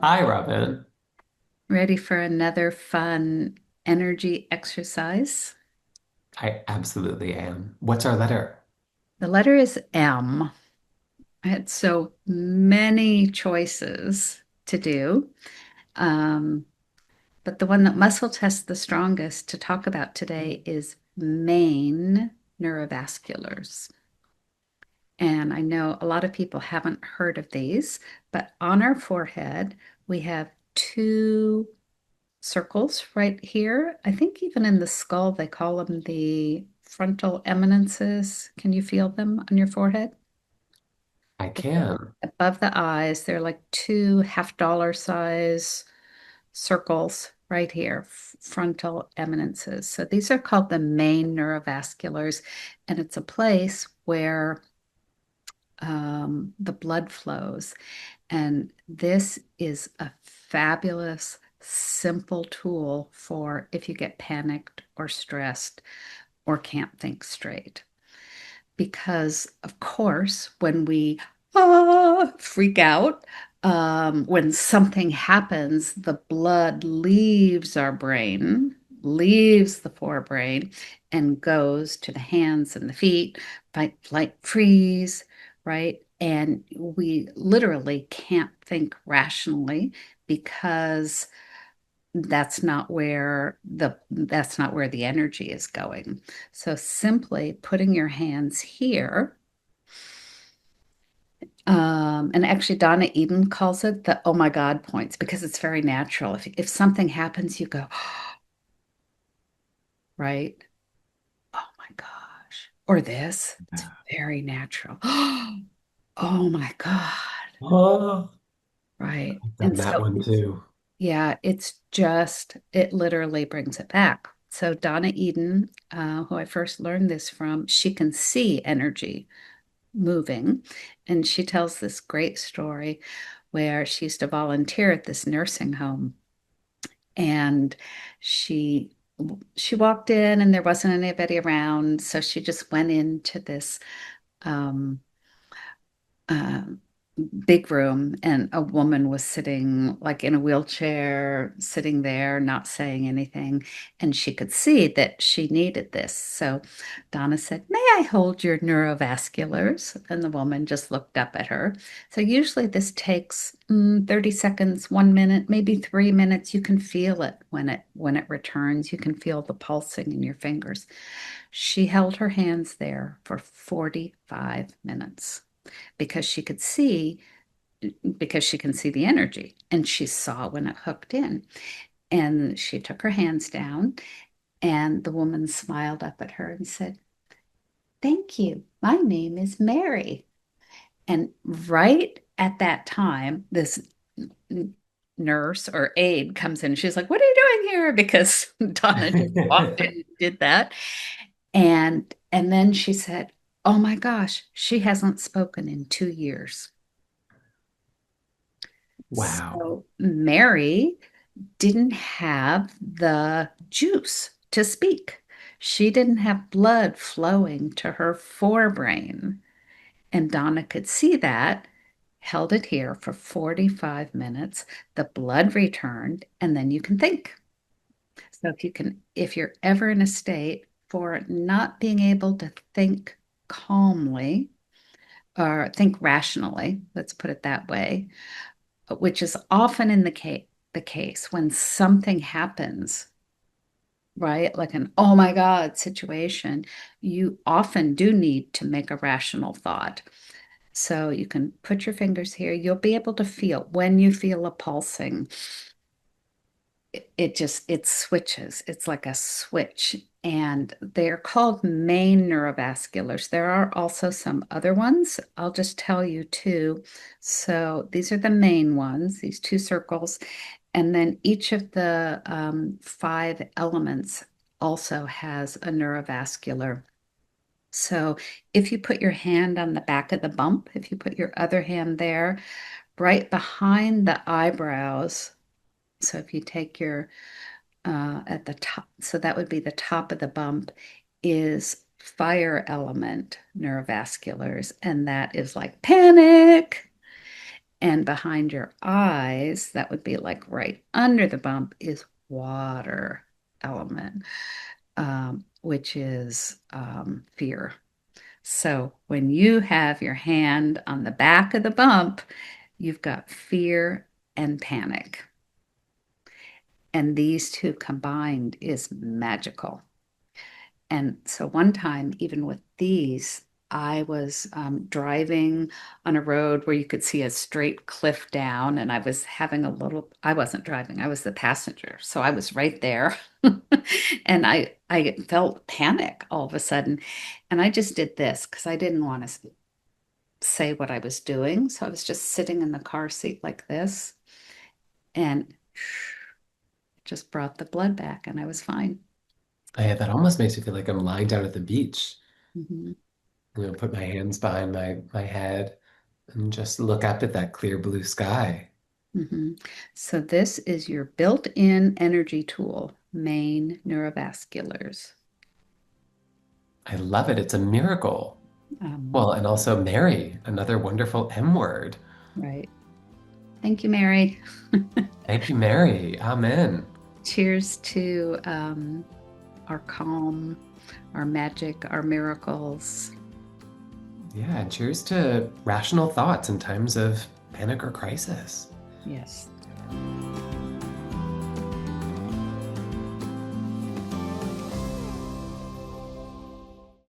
Hi, Robin. Ready for another fun energy exercise? I absolutely am. What's our letter? The letter is M. I had so many choices to do, um, but the one that muscle tests the strongest to talk about today is Main Neurovasculars. And I know a lot of people haven't heard of these, but on our forehead, we have two circles right here. I think even in the skull, they call them the frontal eminences. Can you feel them on your forehead? I They're can. above the eyes. They're like two half-dollar size circles right here, frontal eminences. So these are called the main neurovasculars, and it's a place where the blood flows. And this is a fabulous, simple tool for if you get panicked or stressed or can't think straight. Because, of course, when we freak out, when something happens, the blood leaves our brain, leaves the forebrain, and goes to the hands and the feet, fight, flight, freeze, right? And we literally can't think rationally because that's not where the energy is going. So simply putting your hands here, and actually Donna Eden calls it the oh my God points because it's very natural. If something happens, you go, right? Oh my gosh. Or this, it's very natural. Oh my God. Oh, Right. I've done And that so one too. yeah, it literally brings it back. So Donna Eden, who I first learned this from, she can see energy moving. And she tells this great story where she used to volunteer at this nursing home. And she she walked in and there wasn't anybody around. So she just went into this um, um, big room and a woman was sitting like in a wheelchair, sitting there, not saying anything. And she could see that she needed this. So Donna said, "May I hold your neurovasculars?" And the woman just looked up at her. So usually this takes 30 seconds, 1 minute, maybe 3 minutes. You can feel it when it returns. You can feel the pulsing in your fingers. She held her hands there for 45 minutes because she could see because she can see the energy and she saw when it hooked in. And she took her hands down and the woman smiled up at her and said, "Thank you. My name is Mary." And right at that time, this nurse or aide comes in. She's like, "What are you doing here?" Because Donna just walked in and did that. And then she said, "Oh my gosh, she hasn't spoken in 2 years." Wow. So Mary didn't have the juice to speak. She didn't have blood flowing to her forebrain. And Donna could see that, held it here for 45 minutes. The blood returned, and then you can think. So if you're ever in a state for not being able to think calmly or think rationally, let's put it that way, which is often in the case when something happens, right? Like an oh my God situation, you often do need to make a rational thought. So you can put your fingers here. You'll be able to feel when you feel a pulsing, it switches. It's like a switch. And they're called main neurovasculars. There are also some other ones. I'll just tell you two. So these are the main ones, these two circles. And then each of the five elements also has a neurovascular. So if you put your hand on the back of the bump, if you put your other hand there, right behind the eyebrows. So if you take your at the top, so that would be the top of the bump, is fire element neurovasculars, and that is like panic. And behind your eyes, that would be like right under the bump, is water element, which is fear. So when you have your hand on the back of the bump, you've got fear and panic. And these two combined is magical. And so one time, even with these, I was driving on a road where you could see a straight cliff down, and I was having a little, I wasn't driving, I was the passenger. So I was right there. And I felt panic all of a sudden. And I just did this because I didn't want to say what I was doing. So I was just sitting in the car seat like this and just brought the blood back, and I was fine. Yeah, that almost makes me feel like I'm lying down at the beach. Mhm. Put my hands behind my head and just look up at that clear blue sky. Mhm. So this is your built-in energy tool, Main Neurovasculars. I love it. It's a miracle. Um, Well, and also Mary, another wonderful M word. right. Thank you, Mary. Thank you, Mary. Amen. Cheers to our calm, our magic, our miracles. Yeah, and cheers to rational thoughts in times of panic or crisis. Yes.